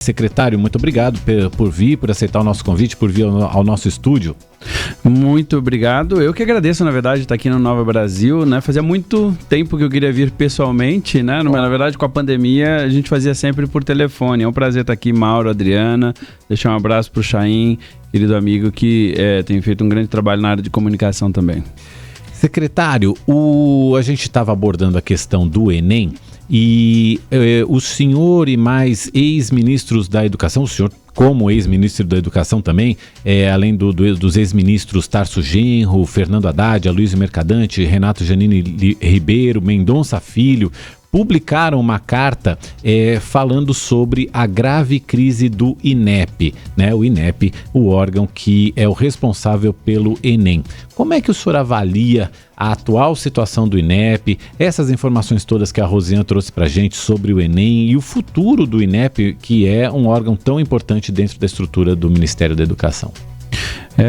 Secretário, muito obrigado por vir, por aceitar o nosso convite, por vir ao nosso estúdio. Muito obrigado. Eu que agradeço, na verdade, estar aqui no Nova Brasil, né? Fazia muito tempo que eu queria vir pessoalmente, né? Na verdade, com a pandemia, a gente fazia sempre por telefone. É um prazer estar aqui, Mauro, Adriana. Deixar um abraço para o Chaim, querido amigo, que tem feito um grande trabalho na área de comunicação também. Secretário, a gente estava abordando a questão do Enem e o senhor e mais ex-ministros da educação, o senhor como ex-ministro da educação também, além dos ex-ministros Tarso Genro, Fernando Haddad, Aloysio Mercadante, Renato Janine Ribeiro, Mendonça Filho, publicaram uma carta falando sobre a grave crise do INEP, né? O INEP, o órgão que é o responsável pelo Enem. Como é que o senhor avalia a atual situação do INEP, essas informações todas que a Rosiane trouxe para a gente sobre o Enem e o futuro do INEP, que é um órgão tão importante dentro da estrutura do Ministério da Educação?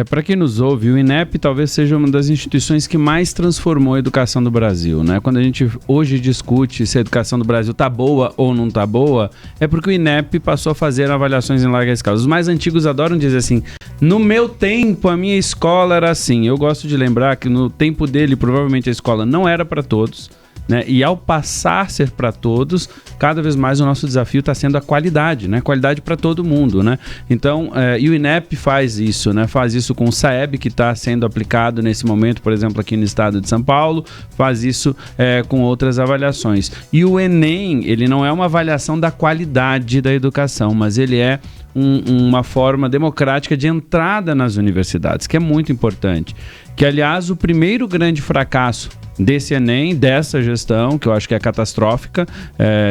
Para quem nos ouve, o INEP talvez seja uma das instituições que mais transformou a educação do Brasil, né? Quando a gente hoje discute se a educação do Brasil está boa ou não está boa, é porque o INEP passou a fazer avaliações em larga escala. Os mais antigos adoram dizer assim, no meu tempo a minha escola era assim. Eu gosto de lembrar que no tempo dele provavelmente a escola não era para todos, né? E ao passar a ser para todos, cada vez mais o nosso desafio está sendo a qualidade, né? Qualidade para todo mundo, né? Então, e o INEP faz isso, né? Faz isso com o SAEB, que está sendo aplicado nesse momento, por exemplo, aqui no estado de São Paulo, faz isso com outras avaliações. E o Enem, ele não é uma avaliação da qualidade da educação, mas ele é uma forma democrática de entrada nas universidades, que é muito importante. Que, aliás, o primeiro grande fracasso desse Enem, dessa gestão, que eu acho que é catastrófica,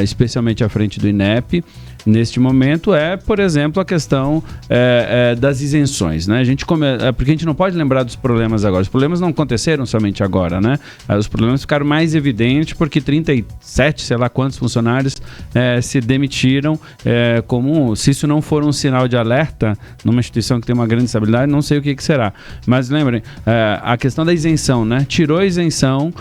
especialmente à frente do INEP, neste momento, por exemplo, a questão das isenções, né? Porque a gente não pode lembrar dos problemas agora. Os problemas não aconteceram somente agora, né? Os problemas ficaram mais evidentes porque 37, sei lá quantos funcionários se demitiram, como se isso não for um sinal de alerta numa instituição que tem uma grande estabilidade, não sei o que será. Mas lembrem, a questão da isenção, né? Tirou a isenção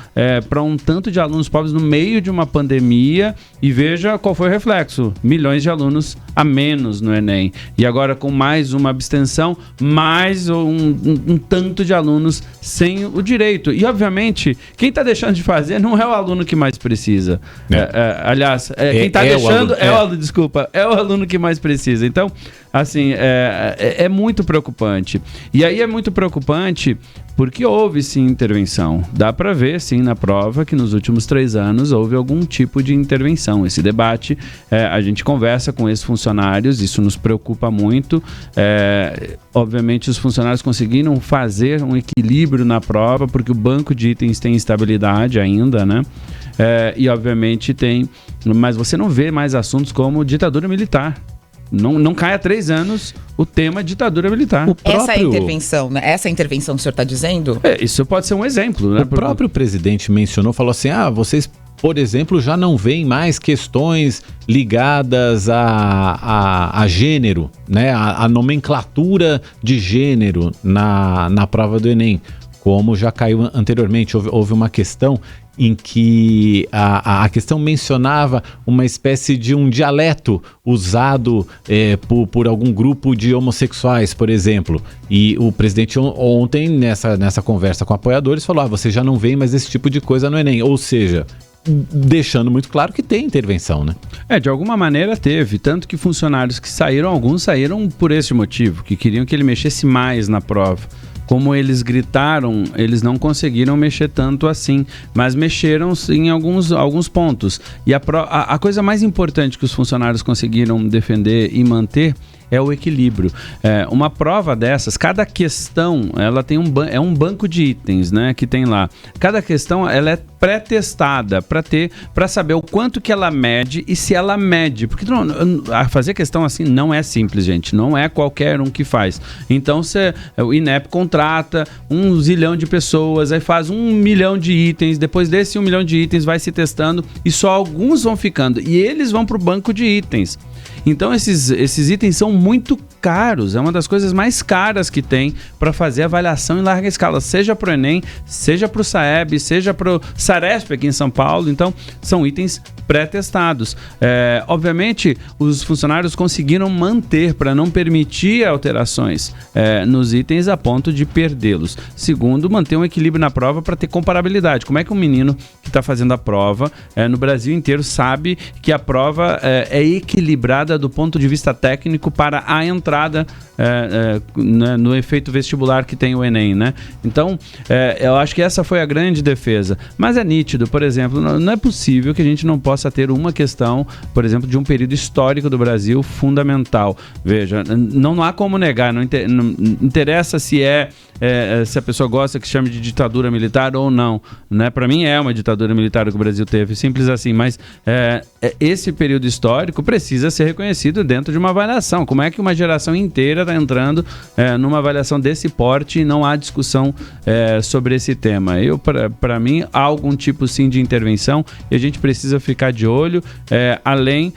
para um tanto de alunos pobres no meio de uma pandemia e veja qual foi o reflexo. Milhões de alunos a menos no Enem. E agora com mais uma abstenção, mais um tanto de alunos sem o direito. E obviamente, quem está deixando de fazer não é o aluno que mais precisa. Aliás, quem está deixando é o aluno que mais precisa. Então, assim, é muito preocupante. E aí é muito preocupante porque houve sim intervenção. Dá para ver sim na prova que nos últimos 3 anos houve algum tipo de intervenção. Esse debate, a gente conversa com esses funcionários, isso nos preocupa muito. Obviamente os funcionários conseguiram fazer um equilíbrio na prova porque o banco de itens tem estabilidade ainda, né? E obviamente mas você não vê mais assuntos como ditadura militar. Não cai há 3 anos o tema ditadura militar. Essa intervenção que o senhor está dizendo? Isso pode ser um exemplo, né? O próprio presidente falou assim, vocês, por exemplo, já não veem mais questões ligadas a gênero, né? A nomenclatura de gênero na prova do Enem, como já caiu anteriormente. Houve uma questão em que a questão mencionava uma espécie de um dialeto usado por algum grupo de homossexuais, por exemplo. E o presidente ontem, nessa conversa com apoiadores, falou, vocês já não veem mais esse tipo de coisa no Enem. Ou seja, deixando muito claro que tem intervenção, né? De alguma maneira teve, tanto que funcionários que alguns saíram por esse motivo, que queriam que ele mexesse mais na prova. Como eles gritaram, eles não conseguiram mexer tanto assim, mas mexeram em alguns pontos. E a coisa mais importante que os funcionários conseguiram defender e manter é o equilíbrio. Uma prova dessas, cada questão, ela tem um banco de itens, né, que tem lá. Cada questão, ela é pré-testada para saber o quanto que ela mede e se ela mede. Porque fazer questão assim não é simples, gente. Não é qualquer um que faz. Então, o INEP contrata 1 zilhão de pessoas, aí faz 1 milhão de itens. Depois desse 1 milhão de itens vai se testando e só alguns vão ficando. E eles vão para o banco de itens. Então esses itens são muito caros, é uma das coisas mais caras que tem para fazer avaliação em larga escala, seja para o Enem, seja para o SAEB, seja para o Saresp aqui em São Paulo. Então são itens pré-testados. Obviamente os funcionários conseguiram manter para não permitir alterações nos itens a ponto de perdê-los. Segundo, manter um equilíbrio na prova para ter comparabilidade. Como é que um menino que está fazendo a prova no Brasil inteiro sabe que a prova é equilibrada do ponto de vista técnico para a entrada no efeito vestibular que tem o Enem, né? Então, eu acho que essa foi a grande defesa. Mas é nítido, por exemplo, não é possível que a gente não possa ter uma questão, por exemplo, de um período histórico do Brasil fundamental. Veja, não há como negar, não interessa se a pessoa gosta que chame de ditadura militar ou não, né? Para mim é uma ditadura militar que o Brasil teve, simples assim, mas esse período histórico precisa ser reconhecido dentro de uma avaliação. Como é que uma geração inteira está entrando numa avaliação desse porte e não há discussão sobre esse tema? Para mim, há algum tipo sim de intervenção e a gente precisa ficar de olho, além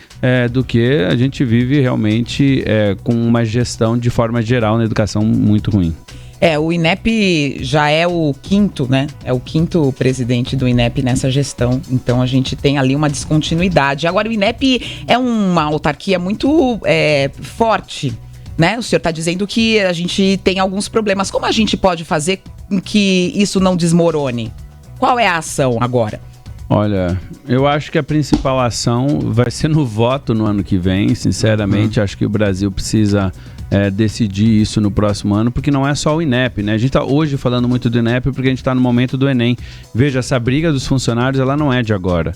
do que a gente vive realmente com uma gestão de forma geral na educação muito ruim. O INEP já é o quinto, né? É o quinto presidente do INEP nessa gestão. Então a gente tem ali uma descontinuidade. Agora o INEP é uma autarquia muito forte, né? O senhor está dizendo que a gente tem alguns problemas. Como a gente pode fazer com que isso não desmorone? Qual é a ação agora? Olha, eu acho que a principal ação vai ser no voto no ano que vem. Sinceramente, acho que o Brasil precisa decidir isso no próximo ano, porque não é só o INEP, né? A gente está hoje falando muito do INEP porque a gente está no momento do Enem. Veja, essa briga dos funcionários, ela não é de agora.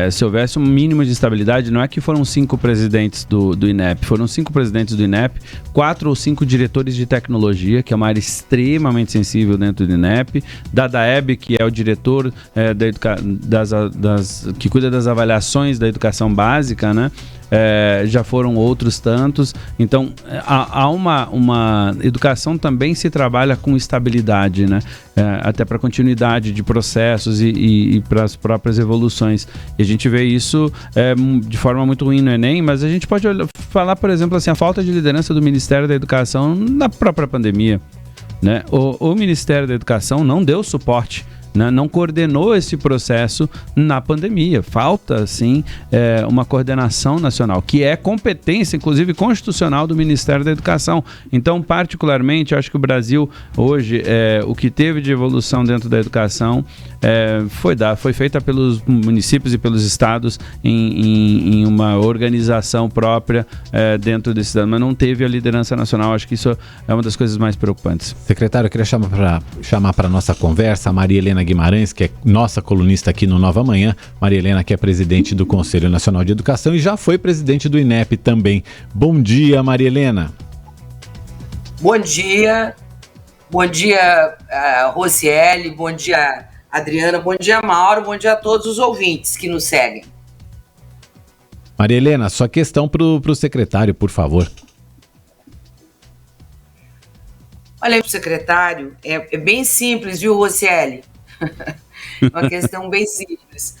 Se houvesse um mínimo de estabilidade, não é que foram 5 presidentes do INEP, foram 5 presidentes do INEP, 4 ou 5 diretores de tecnologia, que é uma área extremamente sensível dentro do INEP, da DAEB, que é o diretor que cuida das avaliações da educação básica, né? Já foram outros tantos. Então há uma educação também se trabalha com estabilidade, né? Até para continuidade de processos e para as próprias evoluções, e a gente vê isso de forma muito ruim no Enem, mas a gente pode falar, por exemplo, assim, a falta de liderança do Ministério da Educação na própria pandemia, né? O Ministério da Educação não deu suporte, não coordenou esse processo na pandemia. Falta, sim, uma coordenação nacional, que é competência, inclusive, constitucional do Ministério da Educação. Então, particularmente, acho que o Brasil, hoje, o que teve de evolução dentro da educação foi feita pelos municípios e pelos estados em uma organização própria dentro desse dano, mas não teve a liderança nacional. Acho que isso é uma das coisas mais preocupantes. Secretário, eu queria chamar para a nossa conversa a Maria Helena Guimarães, que é nossa colunista aqui no Nova Manhã. Maria Helena, que é presidente do Conselho Nacional de Educação e já foi presidente do INEP também. Bom dia, Maria Helena. Bom dia, Rosiele, bom dia, Adriana, bom dia, Mauro, bom dia a todos os ouvintes que nos seguem. Maria Helena, sua questão para o secretário, por favor. Olha aí para o secretário, é bem simples, viu, Rosiele? Uma questão bem simples.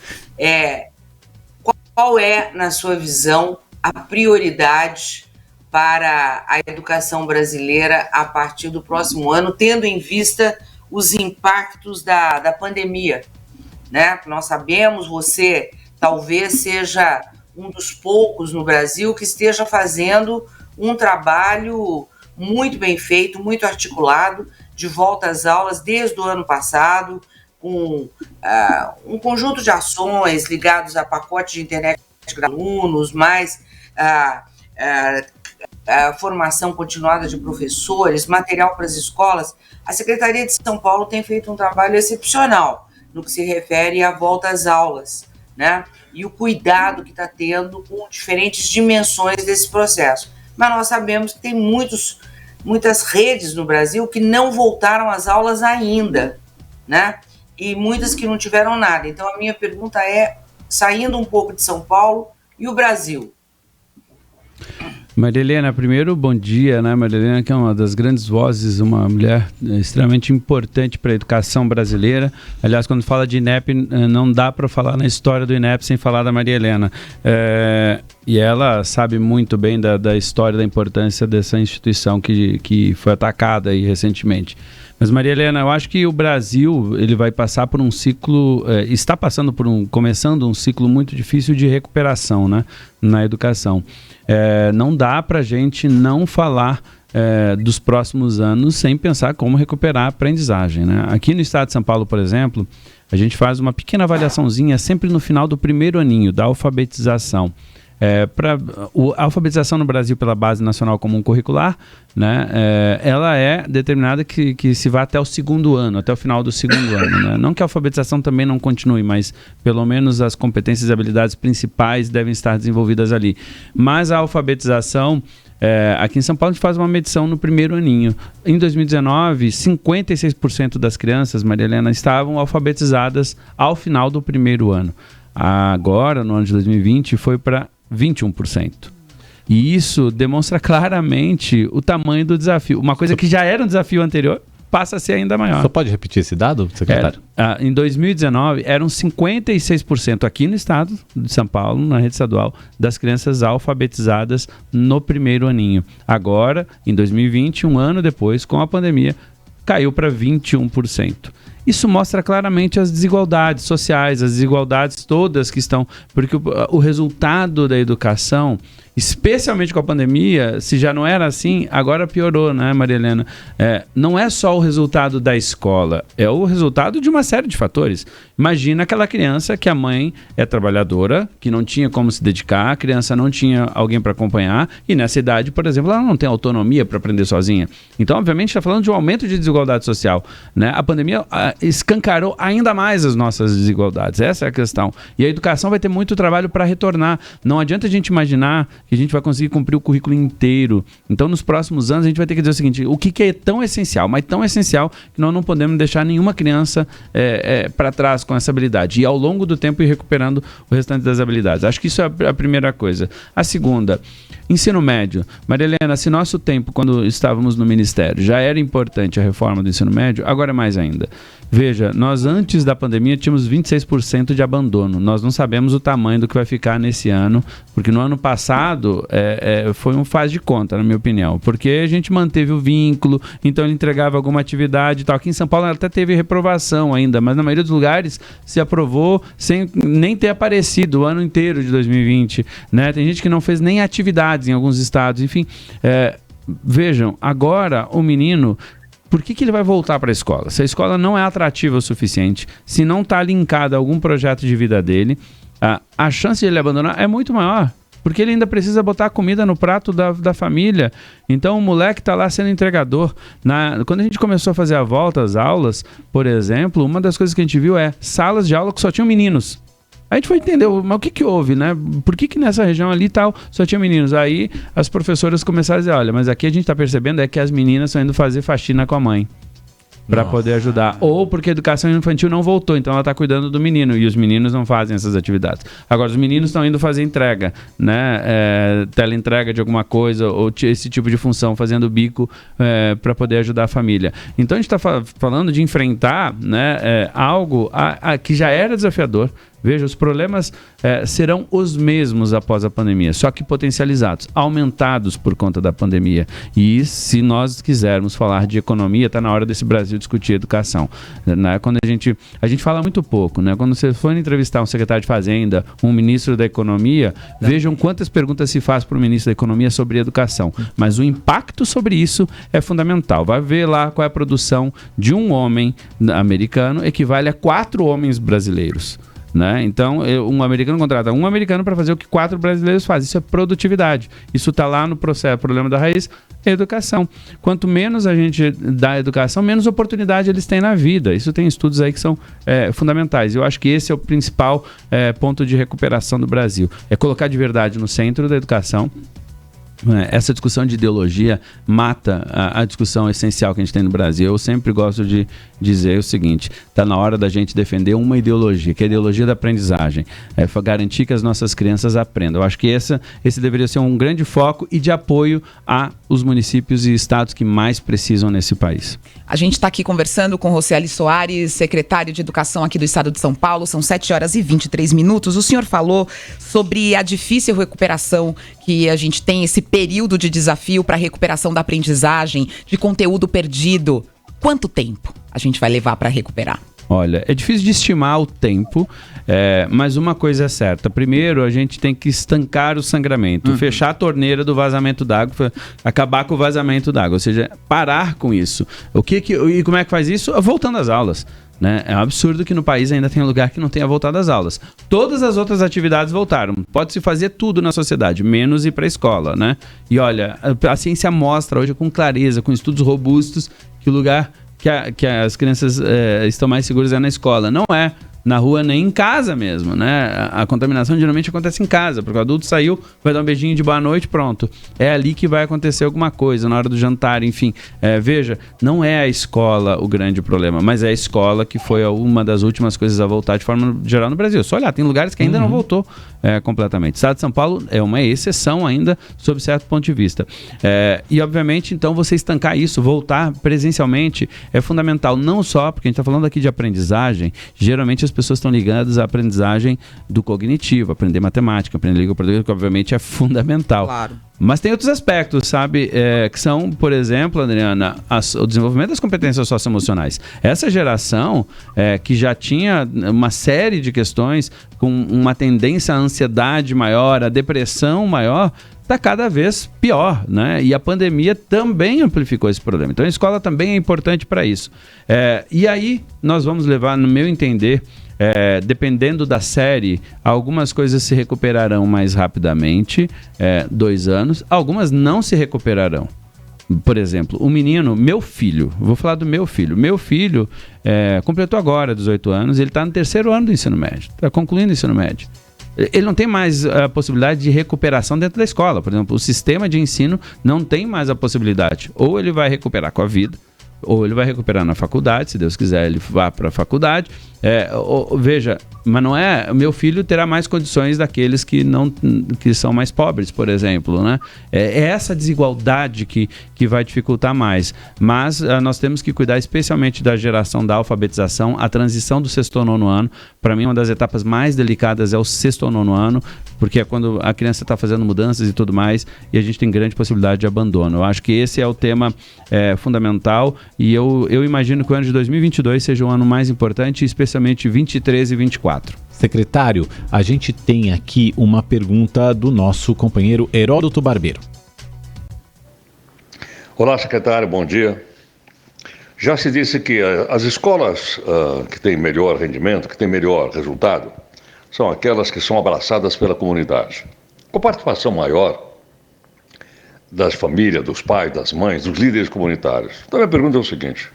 Qual é, na sua visão, a prioridade para a educação brasileira a partir do próximo ano, tendo em vista os impactos da pandemia, né? Nós sabemos, você talvez seja um dos poucos no Brasil que esteja fazendo um trabalho muito bem feito, muito articulado, de volta às aulas desde o ano passado, com um conjunto de ações ligados a pacote de internet para alunos, mais a formação continuada de professores, material para as escolas. A Secretaria de São Paulo tem feito um trabalho excepcional no que se refere à volta às aulas, né? E o cuidado que está tendo com diferentes dimensões desse processo. Mas nós sabemos que tem muitas redes no Brasil que não voltaram às aulas ainda, né? E muitas que não tiveram nada. Então a minha pergunta é, saindo um pouco de São Paulo, e o Brasil? Maria Helena, primeiro, bom dia, né? Maria Helena, que é uma das grandes vozes, uma mulher extremamente importante para a educação brasileira. Aliás, quando fala de INEP, não dá para falar na história do INEP sem falar da Maria Helena. E ela sabe muito bem da história, da importância dessa instituição que foi atacada aí recentemente. Mas, Maria Helena, eu acho que o Brasil ele vai passar por um ciclo, está passando começando um ciclo muito difícil de recuperação, né, na educação. Não dá para a gente não falar dos próximos anos sem pensar como recuperar a aprendizagem, né? Aqui no estado de São Paulo, por exemplo, a gente faz uma pequena avaliaçãozinha sempre no final do primeiro aninho da alfabetização. A alfabetização no Brasil pela Base Nacional Comum Curricular, né, ela é determinada que se vá até o segundo ano, até o final do segundo ano, né? Não que a alfabetização também não continue, mas pelo menos as competências e habilidades principais devem estar desenvolvidas ali. Mas a alfabetização, aqui em São Paulo a gente faz uma medição no primeiro aninho. Em 2019, 56% das crianças, Maria Helena, estavam alfabetizadas ao final do primeiro ano. Agora, no ano de 2020, foi para 21%. E isso demonstra claramente o tamanho do desafio. Uma coisa que já era um desafio anterior passa a ser ainda maior. Só pode repetir esse dado, secretário? Em 2019, eram 56% aqui no estado de São Paulo, na rede estadual, das crianças alfabetizadas no primeiro aninho. Agora, em 2020, um ano depois, com a pandemia, caiu para 21%. Isso mostra claramente as desigualdades sociais, as desigualdades todas que estão... Porque o resultado da educação, especialmente com a pandemia, se já não era assim, agora piorou, né, Maria Helena? Não é só o resultado da escola, é o resultado de uma série de fatores. Imagina aquela criança que a mãe é trabalhadora, que não tinha como se dedicar, a criança não tinha alguém para acompanhar, e nessa idade, por exemplo, ela não tem autonomia para aprender sozinha. Então, obviamente, está falando de um aumento de desigualdade social, né? A pandemia escancarou ainda mais as nossas desigualdades, essa é a questão. E a educação vai ter muito trabalho para retornar. Não adianta a gente imaginar que a gente vai conseguir cumprir o currículo inteiro. Então, nos próximos anos, a gente vai ter que dizer o seguinte: o que é tão essencial, mas tão essencial que nós não podemos deixar nenhuma criança para trás com essa habilidade. E ao longo do tempo ir recuperando o restante das habilidades. Acho que isso é a primeira coisa. A segunda, ensino médio. Maria Helena, se nosso tempo, quando estávamos no Ministério, já era importante a reforma do ensino médio, agora é mais ainda. Veja, nós antes da pandemia tínhamos 26% de abandono. Nós não sabemos o tamanho do que vai ficar nesse ano, porque no ano passado foi um faz de conta, na minha opinião. Porque a gente manteve o vínculo, então ele entregava alguma atividade e tal. Aqui em São Paulo até teve reprovação ainda, mas na maioria dos lugares se aprovou sem nem ter aparecido o ano inteiro de 2020. Né? Tem gente que não fez nem atividades em alguns estados. Enfim, vejam, agora o menino... Por que ele vai voltar para a escola? Se a escola não é atrativa o suficiente, se não está linkada a algum projeto de vida dele, a chance de ele abandonar é muito maior, porque ele ainda precisa botar a comida no prato da família. Então o moleque está lá sendo entregador. Quando a gente começou a fazer a volta às aulas, por exemplo, uma das coisas que a gente viu é salas de aula que só tinham meninos. A gente foi entender, mas o que houve, né? Por que nessa região ali e tal só tinha meninos? Aí as professoras começaram a dizer, olha, mas aqui a gente está percebendo que as meninas estão indo fazer faxina com a mãe para poder ajudar. Ou porque a educação infantil não voltou, então ela está cuidando do menino e os meninos não fazem essas atividades. Agora, os meninos estão indo fazer entrega, né? Teleentrega de alguma coisa ou esse tipo de função, fazendo bico para poder ajudar a família. Então a gente está falando de enfrentar, né, algo que já era desafiador. Veja, os problemas serão os mesmos após a pandemia, só que potencializados, aumentados por conta da pandemia. E se nós quisermos falar de economia, está na hora desse Brasil discutir educação. Né? Quando a gente fala muito pouco, né? Quando você for entrevistar um secretário de Fazenda, um ministro da Economia, vejam quantas perguntas se faz para o ministro da Economia sobre educação. Mas o impacto sobre isso é fundamental. Vai ver lá qual é a produção de um homem americano, equivale a 4 homens brasileiros. Né? Então, um americano contrata um americano para fazer o que 4 brasileiros fazem. Isso é produtividade. Isso está lá no processo. O problema da raiz é a educação. Quanto menos a gente dá educação, menos oportunidade eles têm na vida. Isso tem estudos aí que são fundamentais. Eu acho que esse é o principal ponto de recuperação do Brasil. É colocar de verdade no centro da educação Essa discussão de ideologia mata a discussão essencial que a gente tem no Brasil. Eu sempre gosto de dizer o seguinte: está na hora da gente defender uma ideologia, que é a ideologia da aprendizagem, garantir que as nossas crianças aprendam. Eu acho que esse deveria ser um grande foco e de apoio aos municípios e estados que mais precisam nesse país. A gente está aqui conversando com Rocieli Soares, secretário de Educação aqui do estado de São Paulo. São 7h23. O senhor falou sobre a difícil recuperação que a gente tem, esse período de desafio para a recuperação da aprendizagem, de conteúdo perdido. Quanto tempo a gente vai levar para recuperar? Olha, é difícil de estimar o tempo, mas uma coisa é certa. Primeiro, a gente tem que estancar o sangramento, fechar a torneira do vazamento d'água, acabar com o vazamento d'água, ou seja, parar com isso. E como é que faz isso? Voltando às aulas. Né? É um absurdo que no país ainda tem um lugar que não tenha voltado às aulas. Todas as outras atividades voltaram. Pode-se fazer tudo na sociedade, menos ir para a escola, né? E olha, a ciência mostra hoje com clareza, com estudos robustos, que o lugar que as crianças estão mais seguras é na escola. Não é na rua nem em casa mesmo, né? A contaminação geralmente acontece em casa, porque o adulto saiu, vai dar um beijinho de boa noite, pronto. É ali que vai acontecer alguma coisa, na hora do jantar, enfim. Veja, não é a escola o grande problema, mas é a escola que foi uma das últimas coisas a voltar de forma geral no Brasil. Só olhar, tem lugares que ainda não voltou completamente. O estado de São Paulo é uma exceção ainda, sob certo ponto de vista. E, obviamente, então, você estancar isso, voltar presencialmente, é fundamental. Não só, porque a gente está falando aqui de aprendizagem, geralmente as pessoas estão ligadas à aprendizagem do cognitivo, aprender matemática, aprender língua portuguesa, que obviamente é fundamental. Claro. Mas tem outros aspectos, sabe, que são, por exemplo, Adriana, o desenvolvimento das competências socioemocionais. Essa geração que já tinha uma série de questões com uma tendência à ansiedade maior, à depressão maior, está cada vez pior, né? E a pandemia também amplificou esse problema. Então a escola também é importante para isso. E aí nós vamos levar, no meu entender, dependendo da série, algumas coisas se recuperarão mais rapidamente, 2 anos, algumas não se recuperarão. Por exemplo, o menino, meu filho, vou falar do meu filho. Meu filho completou agora 18 anos, ele está no 3º ano do ensino médio, está concluindo o ensino médio. Ele não tem mais a possibilidade de recuperação dentro da escola. Por exemplo, o sistema de ensino não tem mais a possibilidade. Ou ele vai recuperar com a vida, ou ele vai recuperar na faculdade, se Deus quiser ele vá para a faculdade. Veja, mas não é... Meu filho terá mais condições daqueles que são mais pobres, por exemplo, né? É essa desigualdade que vai dificultar mais. Mas nós temos que cuidar especialmente da geração da alfabetização, a transição do 6º ao 9º ano. Para mim, uma das etapas mais delicadas é o 6º ao 9º ano, porque é quando a criança está fazendo mudanças e tudo mais, e a gente tem grande possibilidade de abandono. Eu acho que esse é o tema fundamental, e eu imagino que o ano de 2022 seja o ano mais importante, especialmente 23 e 24. Secretário, a gente tem aqui uma pergunta do nosso companheiro Heródoto Barbeiro. Olá, secretário, bom dia. Já se disse que as escolas que têm melhor rendimento, que têm melhor resultado, são aquelas que são abraçadas pela comunidade, com participação maior das famílias, dos pais, das mães, dos líderes comunitários. Então, a minha pergunta é o seguinte: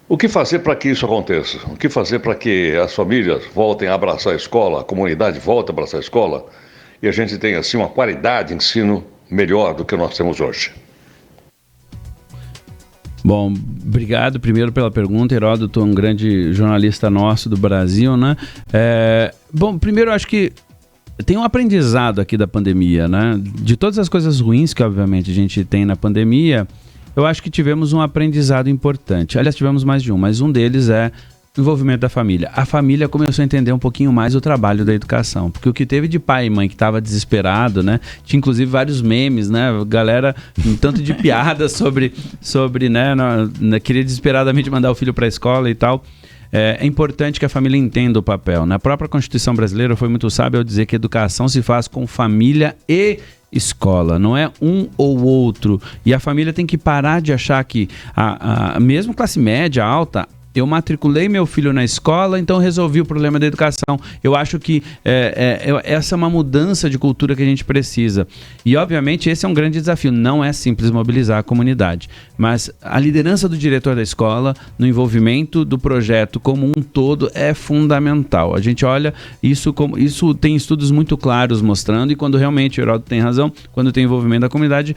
o que fazer para que isso aconteça? O que fazer para que as famílias voltem a abraçar a escola, a comunidade volte a abraçar a escola e a gente tenha, assim, uma qualidade de ensino melhor do que nós temos hoje? Bom, obrigado primeiro pela pergunta, Heródoto, um grande jornalista nosso do Brasil, né? Bom, primeiro eu acho que tem um aprendizado aqui da pandemia, né? De todas as coisas ruins que obviamente a gente tem na pandemia, eu acho que tivemos um aprendizado importante. Aliás, tivemos mais de um, mas um deles é o envolvimento da família. A família começou a entender um pouquinho mais o trabalho da educação, porque o que teve de pai e mãe que estava desesperado, né? Tinha inclusive vários memes, né? Galera, um tanto de piadas sobre né? Queria desesperadamente mandar o filho para a escola e tal. É importante que a família entenda o papel. Na própria Constituição brasileira foi muito sábio ao dizer que educação se faz com família e escola, não é um ou outro. E a família tem que parar de achar que mesmo classe média, alta, eu matriculei meu filho na escola, então resolvi o problema da educação. Eu acho que essa é uma mudança de cultura que a gente precisa. E, obviamente, esse é um grande desafio. Não é simples mobilizar a comunidade. Mas a liderança do diretor da escola, no envolvimento do projeto como um todo, é fundamental. A gente olha isso como... Isso tem estudos muito claros mostrando, e quando realmente o Heródoto tem razão, quando tem envolvimento da comunidade,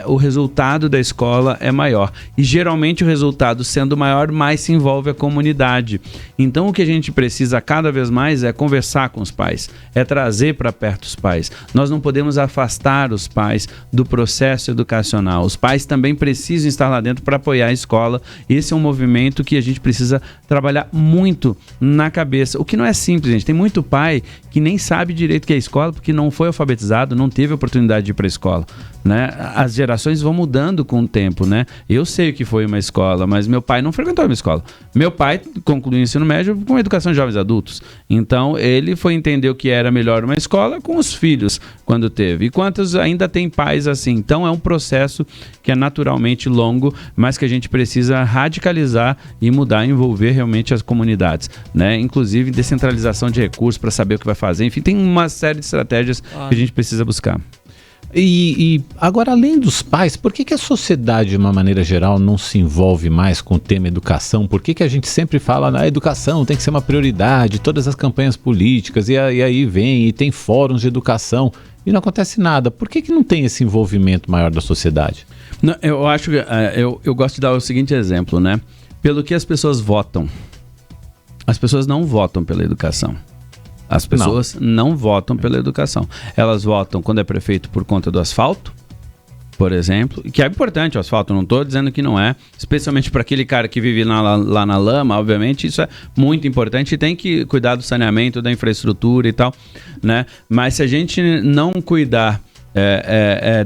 o resultado da escola é maior. E, geralmente, o resultado sendo maior, mais se envolve a comunidade. Então, o que a gente precisa cada vez mais é conversar com os pais, é trazer para perto os pais. Nós não podemos afastar os pais do processo educacional. Os pais também precisam estar lá dentro para apoiar a escola. Esse é um movimento que a gente precisa trabalhar muito na cabeça. O que não é simples, gente. Tem muito pai que nem sabe direito o que é escola porque não foi alfabetizado, não teve oportunidade de ir para a escola, né? As gerações vão mudando com o tempo, né? Eu sei o que foi uma escola, mas meu pai não frequentou uma escola. Meu pai concluiu o ensino médio com educação de jovens adultos. Então, ele foi entender o que era melhor uma escola com os filhos, quando teve. E quantos ainda tem pais assim? Então, é um processo que é naturalmente longo, mas que a gente precisa radicalizar e mudar, envolver realmente as comunidades, né? Inclusive, descentralização de recursos para saber o que vai fazer. Enfim, tem uma série de estratégias que a gente precisa buscar. E agora, além dos pais, por que a sociedade, de uma maneira geral, não se envolve mais com o tema educação? Por que a gente sempre fala na educação tem que ser uma prioridade, todas as campanhas políticas, e aí vem e tem fóruns de educação e não acontece nada? Por que não tem esse envolvimento maior da sociedade? Não, eu acho que eu gosto de dar o seguinte exemplo, né? Pelo que as pessoas votam. As pessoas não votam pela educação. As pessoas não votam pela educação. Elas votam quando é prefeito por conta do asfalto, por exemplo, que é importante o asfalto, não estou dizendo que não é, especialmente para aquele cara que vive lá na lama, obviamente, isso é muito importante e tem que cuidar do saneamento, da infraestrutura e tal, né? Mas se a gente não cuidar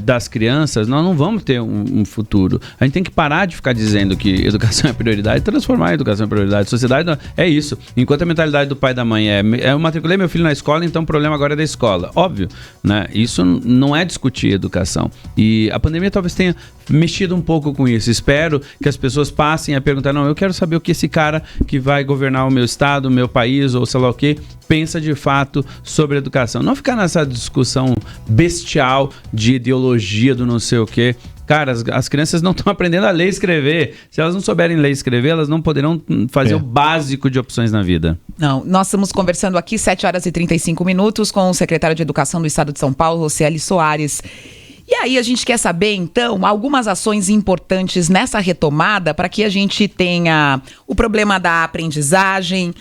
das crianças, nós não vamos ter um futuro. A gente tem que parar de ficar dizendo que educação é prioridade e transformar a educação em prioridade. Sociedade é isso. Enquanto a mentalidade do pai e da mãe eu matriculei meu filho na escola, então o problema agora é da escola. Óbvio, né? Isso não é discutir educação. E a pandemia talvez tenha mexido um pouco com isso. Espero que as pessoas passem a perguntar, não, eu quero saber o que esse cara que vai governar o meu estado, o meu país, ou sei lá o que, pensa de fato sobre educação. Não ficar nessa discussão bestial de ideologia do não sei o que. Cara, as crianças não estão aprendendo a ler e escrever. Se elas não souberem ler e escrever, elas não poderão fazer o básico de opções na vida. Não, nós estamos conversando aqui 7h35 com o secretário de Educação do Estado de São Paulo, Rocieli Soares. E aí a gente quer saber, então, algumas ações importantes nessa retomada para que a gente tenha o problema da aprendizagem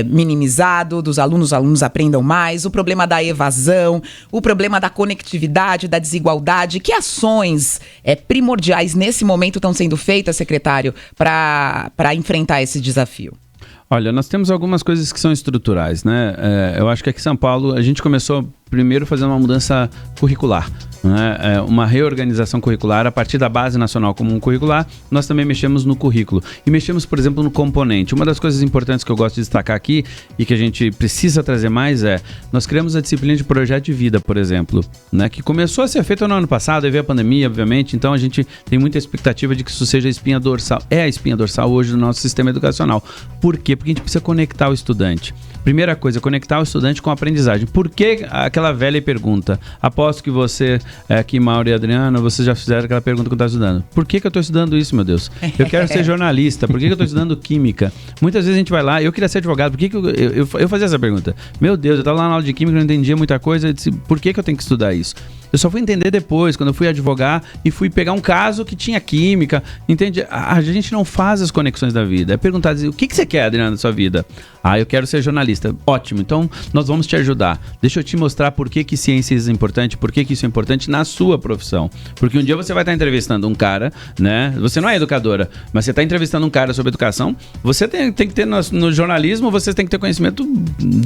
minimizado, dos alunos, os alunos aprendam mais, o problema da evasão, o problema da conectividade, da desigualdade. Que ações primordiais nesse momento estão sendo feitas, secretário, para enfrentar esse desafio? Olha, nós temos algumas coisas que são estruturais, né? Eu acho que aqui em São Paulo a gente começou primeiro fazendo uma mudança curricular, né? Uma reorganização curricular a partir da Base Nacional Comum Curricular. Nós também mexemos no currículo e mexemos, por exemplo, no componente. Uma das coisas importantes que eu gosto de destacar aqui e que a gente precisa trazer mais nós criamos a disciplina de projeto de vida, por exemplo, né? Que começou a ser feita no ano passado, aí veio a pandemia, obviamente, então a gente tem muita expectativa de que isso seja a espinha dorsal. É a espinha dorsal hoje do nosso sistema educacional. Por quê? Porque a gente precisa conectar o estudante. Primeira coisa, conectar o estudante com a aprendizagem. Por que aquela velha pergunta? Aposto que você, aqui, Mauro e Adriana, vocês já fizeram aquela pergunta quando está estudando. Por que eu estou estudando isso, meu Deus? Eu quero ser jornalista. Por que eu estou estudando química? Muitas vezes a gente vai lá, eu queria ser advogado. Por que eu fazia essa pergunta? Meu Deus, eu estava lá na aula de química, não entendia muita coisa. Eu disse, por que eu tenho que estudar isso? Eu só fui entender depois, quando eu fui advogar e fui pegar um caso que tinha química, entende? A gente não faz as conexões da vida. É perguntar, dizer, o que você quer, Adriana, na sua vida? Eu quero ser jornalista. Ótimo, então nós vamos te ajudar. Deixa eu te mostrar por que ciência é importante, por que isso é importante na sua profissão. Porque um dia você vai estar entrevistando um cara, né? Você não é educadora, mas você está entrevistando um cara sobre educação. Você tem que ter no jornalismo, você tem que ter conhecimento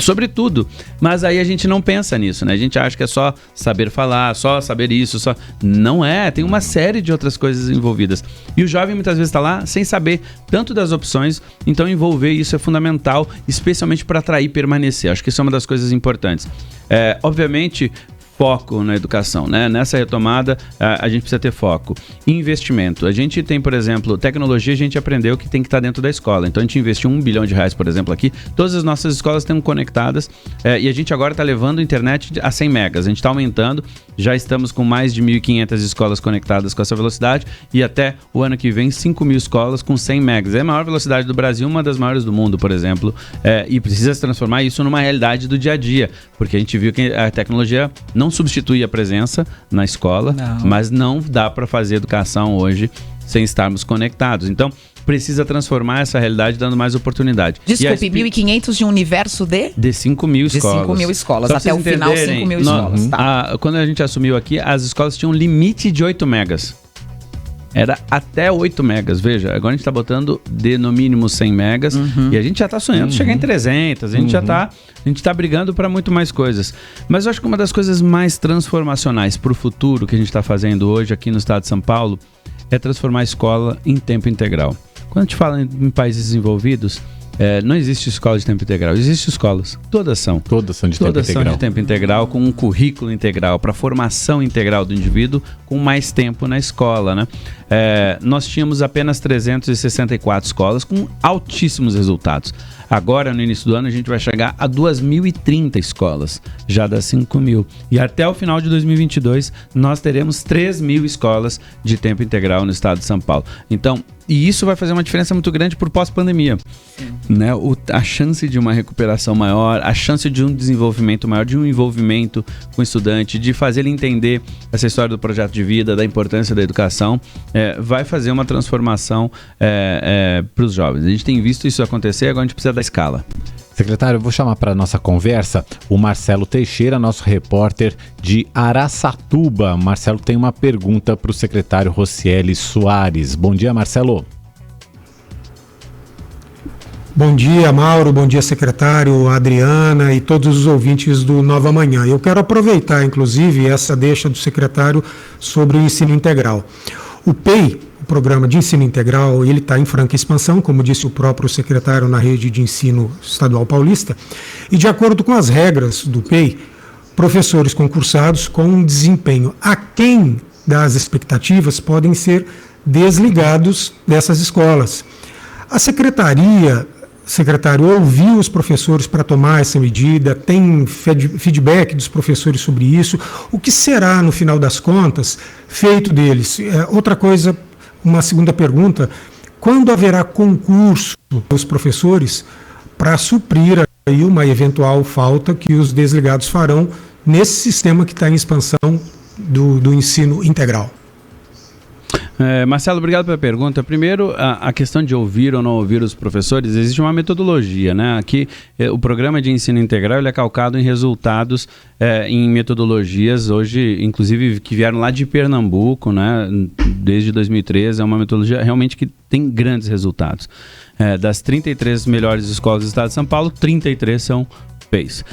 sobre tudo. Mas aí a gente não pensa nisso, né? A gente acha que é só saber falar, só saber isso, só... Não é, tem uma série de outras coisas envolvidas. E o jovem muitas vezes está lá sem saber tanto das opções, então envolver isso é fundamental, especialmente para atrair e permanecer. Acho que isso é uma das coisas importantes. Obviamente, foco na educação, né? Nessa retomada, a gente precisa ter foco. Investimento. A gente tem, por exemplo, tecnologia, a gente aprendeu que tem que estar dentro da escola. Então, a gente investiu R$1 bilhão, por exemplo, aqui. Todas as nossas escolas estão conectadas e a gente agora está levando a internet a 100 megas. A gente está aumentando, já estamos com mais de 1.500 escolas conectadas com essa velocidade e até o ano que vem, 5.000 escolas com 100 megas. É a maior velocidade do Brasil, uma das maiores do mundo, por exemplo. E precisa se transformar isso numa realidade do dia a dia, porque a gente viu que a tecnologia não substitui a presença na escola, mas não dá para fazer educação hoje sem estarmos conectados. Então, precisa transformar essa realidade dando mais oportunidade. Desculpe, 1.500 de um universo de 5.000 escolas. De 5.000 escolas. Até o final, 5.000 escolas. Tá. Quando a gente assumiu aqui, as escolas tinham um limite de 8 megas. Era até 8 megas, veja, agora a gente está botando de no mínimo 100 megas e a gente já está sonhando chegar em 300, a gente já está brigando para muito mais coisas. Mas eu acho que uma das coisas mais transformacionais para o futuro que a gente está fazendo hoje aqui no estado de São Paulo é transformar a escola em tempo integral. Quando a gente fala em países desenvolvidos, não existe escola de tempo integral, existem escolas, todas são de tempo integral, com um currículo integral para formação integral do indivíduo, com mais tempo na escola, né? Nós tínhamos apenas 364 escolas com altíssimos resultados. Agora, no início do ano, a gente vai chegar a 2.030 escolas, já das 5.000. E até o final de 2022, nós teremos 3.000 escolas de tempo integral no estado de São Paulo. Então, e isso vai fazer uma diferença muito grande por pós-pandemia. Né? A chance de uma recuperação maior, a chance de um desenvolvimento maior, de um envolvimento com o estudante, de fazer ele entender essa história do projeto de vida, da importância da educação, vai fazer uma transformação para os jovens. A gente tem visto isso acontecer, agora a gente precisa da escala. Secretário, eu vou chamar para a nossa conversa o Marcelo Teixeira, nosso repórter de Araçatuba. Marcelo tem uma pergunta para o secretário Rocieli Soares. Bom dia, Marcelo. Bom dia, Mauro, bom dia, secretário, Adriana e todos os ouvintes do Nova Manhã. Eu quero aproveitar, inclusive, essa deixa do secretário sobre o ensino integral. O PEI, o Programa de Ensino Integral, ele está em franca expansão, como disse o próprio secretário na rede de ensino estadual paulista, e de acordo com as regras do PEI, professores concursados com um desempenho aquém das expectativas podem ser desligados dessas escolas. A secretário, ouviu os professores para tomar essa medida, tem feedback dos professores sobre isso. O que será, no final das contas, feito deles? Outra coisa, uma segunda pergunta, quando haverá concurso dos professores para suprir aí uma eventual falta que os desligados farão nesse sistema que está em expansão do ensino integral? Marcelo, obrigado pela pergunta. Primeiro, a questão de ouvir ou não ouvir os professores, existe uma metodologia, né? Aqui, o programa de ensino integral ele é calcado em resultados, em metodologias, hoje, inclusive, que vieram lá de Pernambuco, né? Desde 2013, é uma metodologia realmente que tem grandes resultados. Das 33 melhores escolas do estado de São Paulo, 33 são PEIs.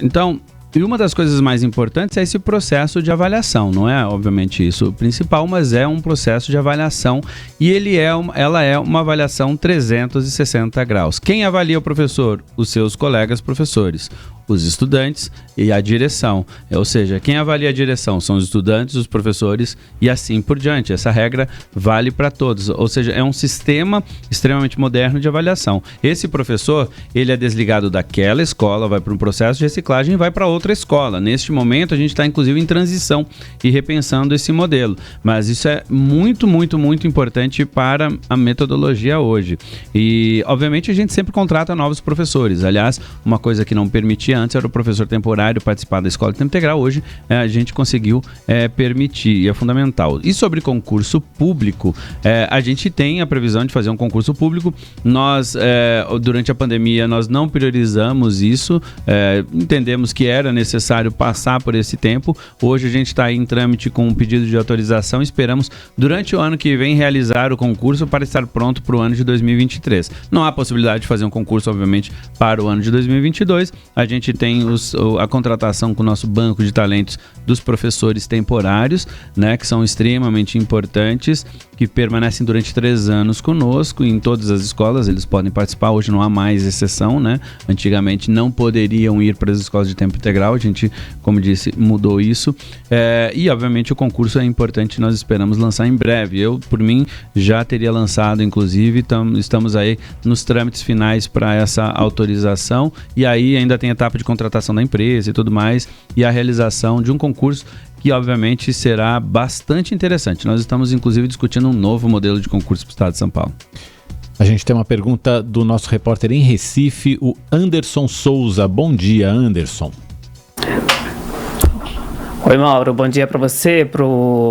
Então, e uma das coisas mais importantes é esse processo de avaliação, não é obviamente isso o principal, mas é um processo de avaliação e ela é uma avaliação 360 graus. Quem avalia o professor? Os seus colegas professores, os estudantes e a direção. Ou seja, quem avalia a direção são os estudantes, os professores e assim por diante. Essa regra vale para todos. Ou seja, é um sistema extremamente moderno de avaliação. Esse professor, ele é desligado daquela escola, vai para um processo de reciclagem e vai para outra escola. Neste momento, a gente está inclusive em transição e repensando esse modelo. Mas isso é muito, muito, muito importante para a metodologia hoje. E, obviamente, a gente sempre contrata novos professores. Aliás, uma coisa que não permitia antes era o professor temporário participar da escola de tempo integral. Hoje a gente conseguiu permitir e é fundamental. E sobre concurso público, a gente tem a previsão de fazer um concurso público. Nós, durante a pandemia, nós não priorizamos isso, entendemos que era necessário passar por esse tempo. Hoje a gente está em trâmite com um pedido de autorização. Esperamos, durante o ano que vem, realizar o concurso para estar pronto para o ano de 2023. Não há possibilidade de fazer um concurso, obviamente, para o ano de 2022. A gente gente tem a contratação com o nosso banco de talentos dos professores temporários, né, que são extremamente importantes, que permanecem durante 3 anos conosco em todas as escolas. Eles podem participar, hoje não há mais exceção, né? Antigamente não poderiam ir para as escolas de tempo integral, a gente, como disse, mudou isso. E obviamente o concurso é importante, nós esperamos lançar em breve. Eu, por mim, já teria lançado, inclusive, estamos aí nos trâmites finais para essa autorização, e aí ainda tem a etapa de contratação da empresa e tudo mais, e a realização de um concurso que obviamente será bastante interessante. Nós estamos inclusive discutindo um novo modelo de concurso para o estado de São Paulo. A gente tem uma pergunta do nosso repórter em Recife, o Anderson Souza. Bom dia, Anderson. Oi, Mauro, bom dia para você,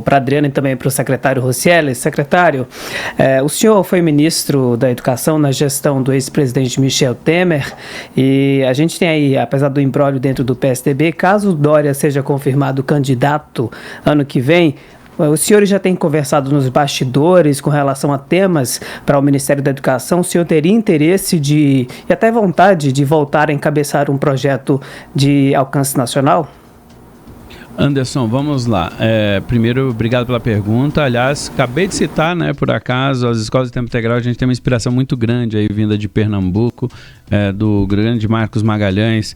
para a Adriana e também para o secretário Roscielli. Secretário, o senhor foi ministro da Educação na gestão do ex-presidente Michel Temer, e a gente tem aí, apesar do imbróglio dentro do PSDB, caso o Dória seja confirmado candidato ano que vem, os senhores já têm conversado nos bastidores com relação a temas para o Ministério da Educação. O senhor teria interesse e até vontade de voltar a encabeçar um projeto de alcance nacional? Anderson, vamos lá. Primeiro, obrigado pela pergunta. Aliás, acabei de citar, né, por acaso, as escolas de tempo integral. A gente tem uma inspiração muito grande aí, vinda de Pernambuco, do grande Marcos Magalhães,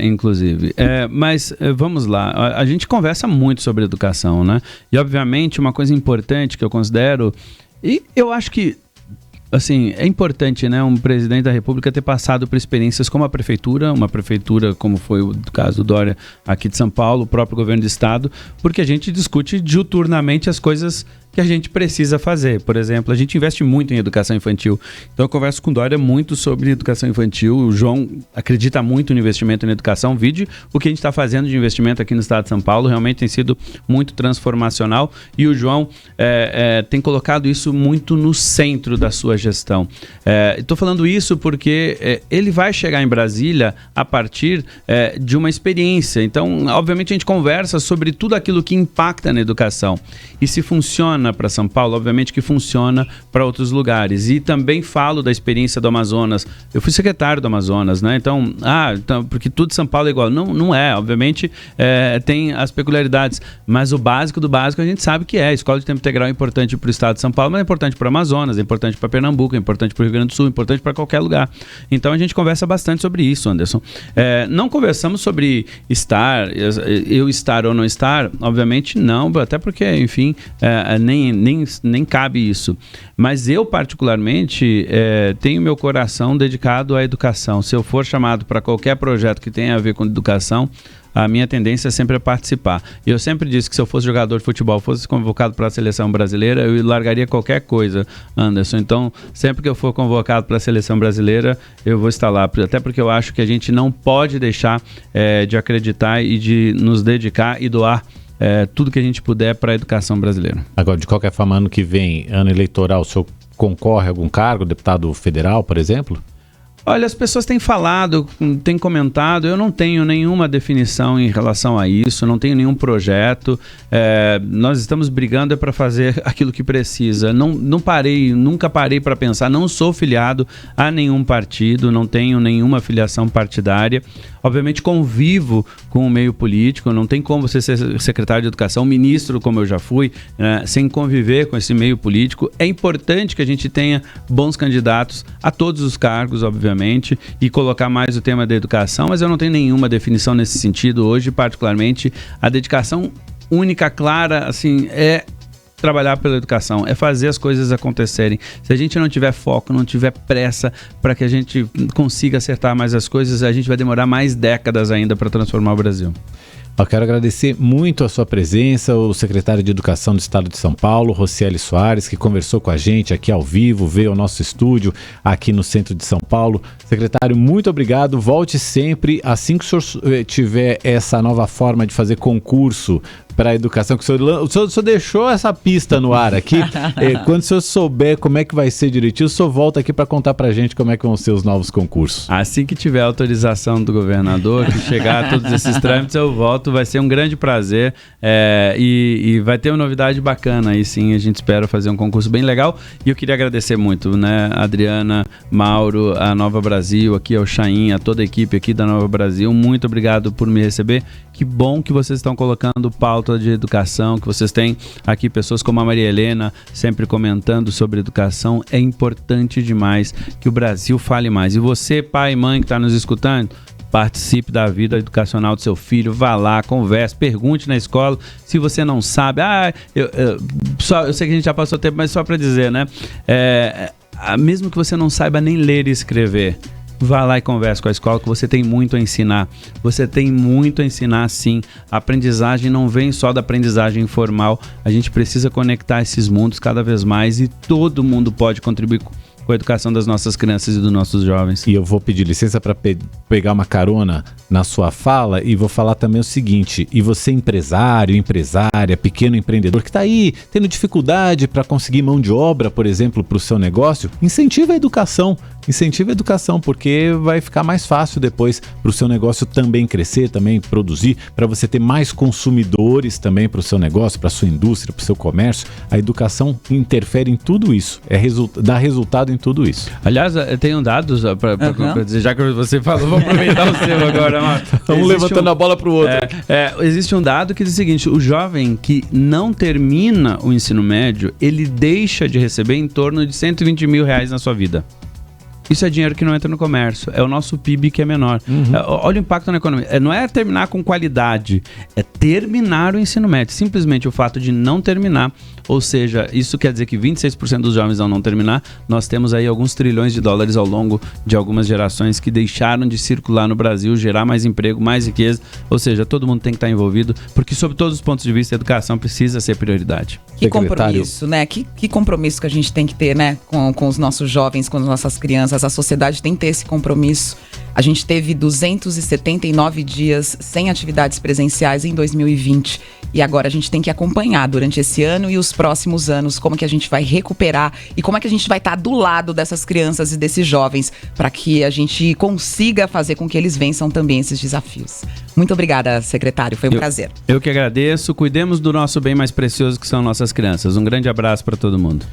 inclusive. Mas vamos lá. A gente conversa muito sobre educação, né? E, obviamente, uma coisa importante que eu considero, e eu acho que assim, é importante, né, um presidente da República ter passado por experiências como uma prefeitura como foi o caso do Dória aqui de São Paulo, o próprio governo do estado, porque a gente discute diuturnamente as coisas que a gente precisa fazer. Por exemplo, a gente investe muito em educação infantil. Então eu converso com o Dória muito sobre educação infantil. O João acredita muito no investimento em educação. Vide o que a gente está fazendo de investimento aqui no estado de São Paulo. Realmente tem sido muito transformacional. E o João tem colocado isso muito no centro da sua gestão. Estou falando isso porque ele vai chegar em Brasília a partir de uma experiência. Então, obviamente, a gente conversa sobre tudo aquilo que impacta na educação. E se funciona para São Paulo, obviamente que funciona para outros lugares. E também falo da experiência do Amazonas. Eu fui secretário do Amazonas, né? Então, porque tudo de São Paulo é igual. Não é, obviamente tem as peculiaridades, mas o básico do básico a gente sabe que é. A escola de tempo integral é importante para o estado de São Paulo, mas é importante para o Amazonas, é importante para Pernambuco, é importante para o Rio Grande do Sul, é importante para qualquer lugar. Então a gente conversa bastante sobre isso, Anderson. Não conversamos sobre eu estar ou não estar, obviamente não, até porque, enfim, nem cabe isso. Mas eu, particularmente, tenho meu coração dedicado à educação. Se eu for chamado para qualquer projeto que tenha a ver com educação, a minha tendência é sempre participar. E eu sempre disse que se eu fosse jogador de futebol, fosse convocado para a seleção brasileira, eu largaria qualquer coisa, Anderson. Então, sempre que eu for convocado para a seleção brasileira, eu vou estar lá. Até porque eu acho que a gente não pode deixar de acreditar e de nos dedicar e doar tudo que a gente puder para a educação brasileira. Agora, de qualquer forma, ano que vem, ano eleitoral, o senhor concorre a algum cargo, deputado federal, por exemplo? Olha, as pessoas têm falado, têm comentado, eu não tenho nenhuma definição em relação a isso, não tenho nenhum projeto, nós estamos brigando para fazer aquilo que precisa. Nunca parei para pensar, não sou filiado a nenhum partido, não tenho nenhuma filiação partidária. Obviamente convivo com o meio político, não tem como você ser secretário de educação, ministro como eu já fui, sem conviver com esse meio político. É importante que a gente tenha bons candidatos a todos os cargos, obviamente, e colocar mais o tema da educação, mas eu não tenho nenhuma definição nesse sentido hoje, particularmente. A dedicação única, clara, assim, é trabalhar pela educação, é fazer as coisas acontecerem. Se a gente não tiver foco, não tiver pressa para que a gente consiga acertar mais as coisas, a gente vai demorar mais décadas ainda para transformar o Brasil. Eu quero agradecer muito a sua presença, o secretário de Educação do Estado de São Paulo, Roscielli Soares, que conversou com a gente aqui ao vivo, veio ao nosso estúdio aqui no centro de São Paulo. Secretário, muito obrigado, volte sempre. Assim que o senhor tiver essa nova forma de fazer concurso para a educação, que o senhor deixou essa pista no ar aqui. Quando o senhor souber como é que vai ser direitinho, o senhor volta aqui para contar para a gente como é que vão ser os novos concursos. Assim que tiver autorização do governador, que chegar a todos esses trâmites, eu volto. Vai ser um grande prazer e vai ter uma novidade bacana aí sim. A gente espera fazer um concurso bem legal. E eu queria agradecer muito, né, Adriana, Mauro, a Nova Brasil, aqui ao Chaim, a toda a equipe aqui da Nova Brasil. Muito obrigado por me receber. Que bom que vocês estão colocando pauta de educação, que vocês têm aqui pessoas como a Maria Helena sempre comentando sobre educação. É importante demais que o Brasil fale mais. E você, pai e mãe que está nos escutando, participe da vida educacional do seu filho, vá lá, converse, pergunte na escola. Se você não sabe, eu sei que a gente já passou tempo, mas só para dizer, né? Mesmo que você não saiba nem ler e escrever, vá lá e converse com a escola, que você tem muito a ensinar. Você tem muito a ensinar, sim. A aprendizagem não vem só da aprendizagem informal. A gente precisa conectar esses mundos cada vez mais e todo mundo pode contribuir com a educação das nossas crianças e dos nossos jovens. E eu vou pedir licença para pegar uma carona na sua fala e vou falar também o seguinte: e você empresário, empresária, pequeno empreendedor que está aí tendo dificuldade para conseguir mão de obra, por exemplo, para o seu negócio, incentiva a educação. Incentiva a educação, porque vai ficar mais fácil depois para o seu negócio também crescer, também produzir, para você ter mais consumidores também para o seu negócio, para a sua indústria, para o seu comércio. A educação interfere em tudo isso, dá resultado em tudo isso. Aliás, eu tenho dados para dizer, já que você falou, vou aproveitar o seu agora. Vamos levantando a bola para o outro. Existe um dado que diz o seguinte: o jovem que não termina o ensino médio, ele deixa de receber em torno de R$120 mil na sua vida. Isso é dinheiro que não entra no comércio. É o nosso PIB que é menor. Olha o impacto na economia. Não é terminar com qualidade, é terminar o ensino médio. Simplesmente o fato de não terminar, ou seja, isso quer dizer que 26% dos jovens não terminar. Nós temos aí alguns trilhões de dólares ao longo de algumas gerações que deixaram de circular no Brasil, gerar mais emprego, mais riqueza. Ou seja, todo mundo tem que estar envolvido, porque sob todos os pontos de vista, a educação precisa ser prioridade. Que compromisso, né? Que compromisso que a gente tem que ter, né? Com os nossos jovens, com as nossas crianças. A sociedade tem que ter esse compromisso. A gente teve 279 dias sem atividades presenciais em 2020. E agora a gente tem que acompanhar durante esse ano e os próximos anos como que a gente vai recuperar e como é que a gente vai estar do lado dessas crianças e desses jovens para que a gente consiga fazer com que eles vençam também esses desafios. Muito obrigada, secretário. Foi um prazer. Eu que agradeço. Cuidemos do nosso bem mais precioso, que são nossas crianças. Um grande abraço para todo mundo.